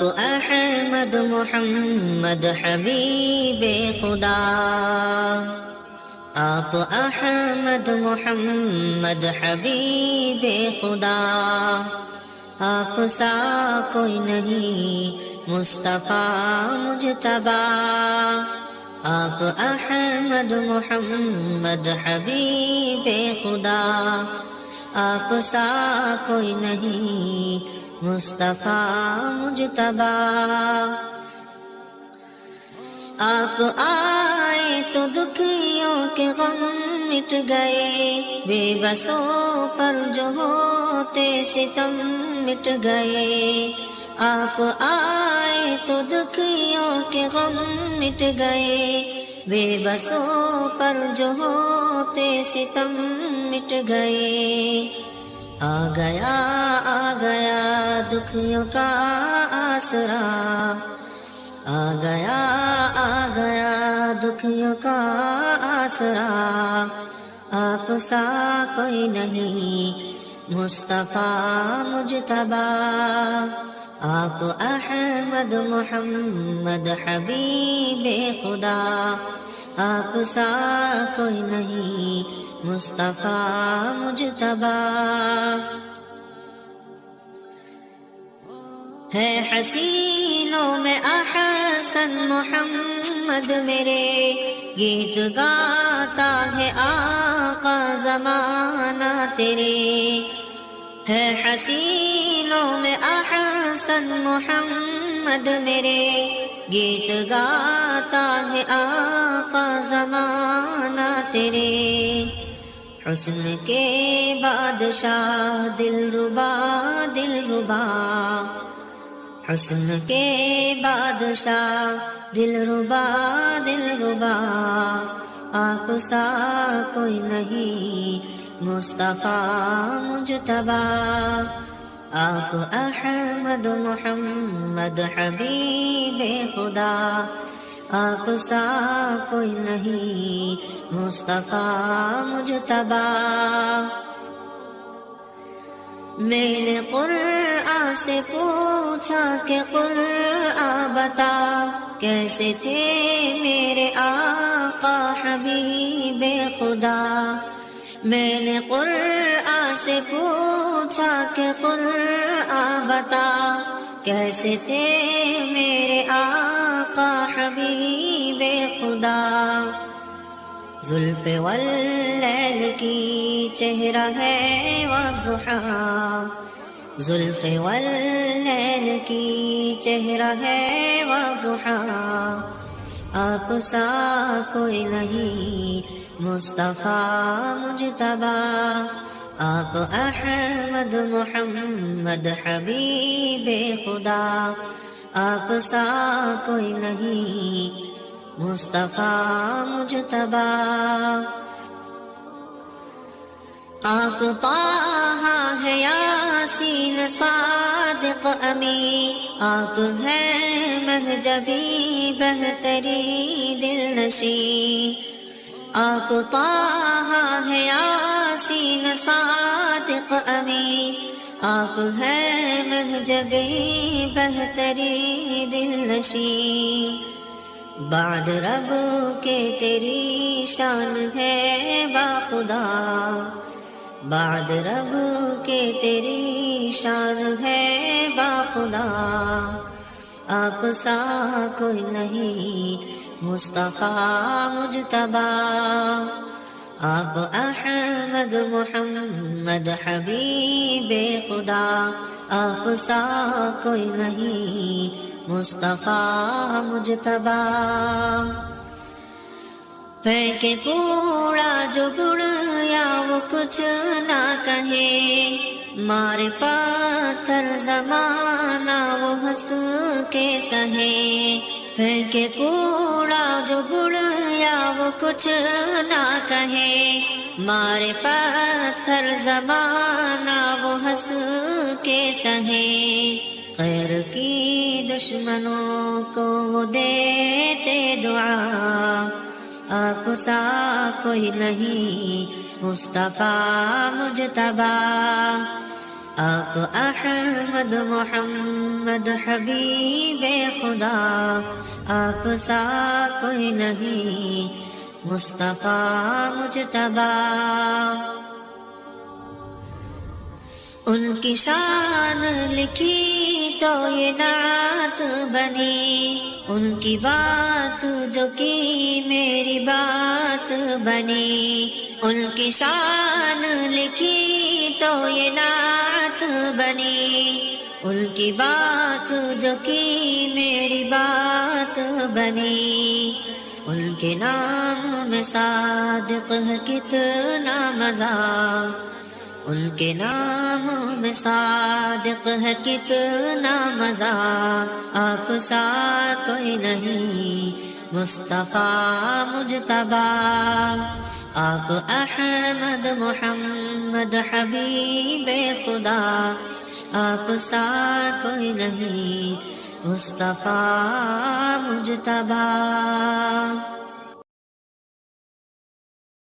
آپ احمد محمد حبیب خدا، آپ احمد محمد حبیب خدا، آپ سا کوئی نہیں مصطفیٰ مجتبی، آپ احمد محمد حبیب خدا، آپ سا کوئی نہیں مصطفیٰ مجتبی۔ آپ آئے تو دکھیوں کے غم مٹ گئے، بے بسوں پر جو ہوتے ستم مٹ گئے، آپ آئے تو دکھیوں کے غم مٹ گئے، بے بسوں پر جو ہوتے ستم مٹ گئے، آ گیا دکھیوں کا آسرا، آ گیا دکھیوں کا آسرا، آپ سا کوئی نہیں مصطفیٰ مجتبی، آپ احمد محمد حبیب خدا، آپ سا کوئی نہیں مصطفیٰ مجتبی۔ ہے حسینوں میں احسن محمد میرے، گیت گاتا ہے آقا زمانہ تیرے، ہے حسینوں میں احسن محمد میرے، گیت گاتا ہے آقا زمانہ تیرے، حسن کے بادشاہ دلربا دلربا، حسن کے بادشاہ دلربا دلربا، آپ سا کوئی نہیں مصطفیٰ مجتبی، آپ احمد محمد حبیب خدا، آپ سا کوئی نہیں مصطفیٰ مجتبی۔ میں نے قرآن سے پوچھا کہ قرآن بتا، کیسے تھے میرے آقا حبیب خدا، میں نے قرآن سے پوچھا کہ قرآن بتا، کیسے تھے میرے آقا حبیب خدا، زلف واللیل کی چہرہ ہے والضحیٰ، زلف واللیل کی چہرہ ہے والضحیٰ، آپ سا کوئی نہیں مصطفیٰ مجتبی، آپ احمد محمد حبیب خدا، آپ سا کوئی نہیں مصطفیٰ مجتبی۔ آپ طٰہٰ ہے یاسین صادق امی، آپ ہیں مہجبی بہتری دل نشیں، آپ طٰہٰ ہے یاسین صادق امی، آپ ہیں مہجبی بہتری دل نشیں، بعد رب کے تیری شان ہے باخدا، بعد رب کے تیری شان ہے باخدا، آپ سا کوئی نہیں مصطفیٰ مجتبی، آپ احمد محمد حبیب خدا، آپ سا کوئی نہیں مصطفیٰ مجتبی۔ پھینکے کوڑا جو گڑیا وہ کچھ نہ کہے، مارے پاتھر زمانہ وہ ہنس کے سہے، پھینکے کوڑا جو گڑیا وہ کچھ نہ کہے، مارے پاتھر زمانہ وہ ہنس کے سہے، خیر کی دشمنوں کو وہ دیتے دعا، آپ سا کوئی نہیں مصطفیٰ مجتبی، آپ احمد محمد حبیب خدا، آپ سا کوئی نہیں مصطفیٰ مجتبی۔ ان کی شان لکھی تو یہ نعت بنی، ان کی بات جو کی میری بات بنی، ان کی شان لکھی تو یہ نعت بنی، ان کی بات جو کی میری بات بنی، ان کے نام میں صادق ہے کتنا مزہ، ان کے نام میں صادق ہے کتنا مزہ، آپ سا کوئی نہیں مصطفیٰ مجتبی۔ آپ احمد محمد حبیب خدا، آپ سا کوئی نہیں مصطفیٰ مجتبی۔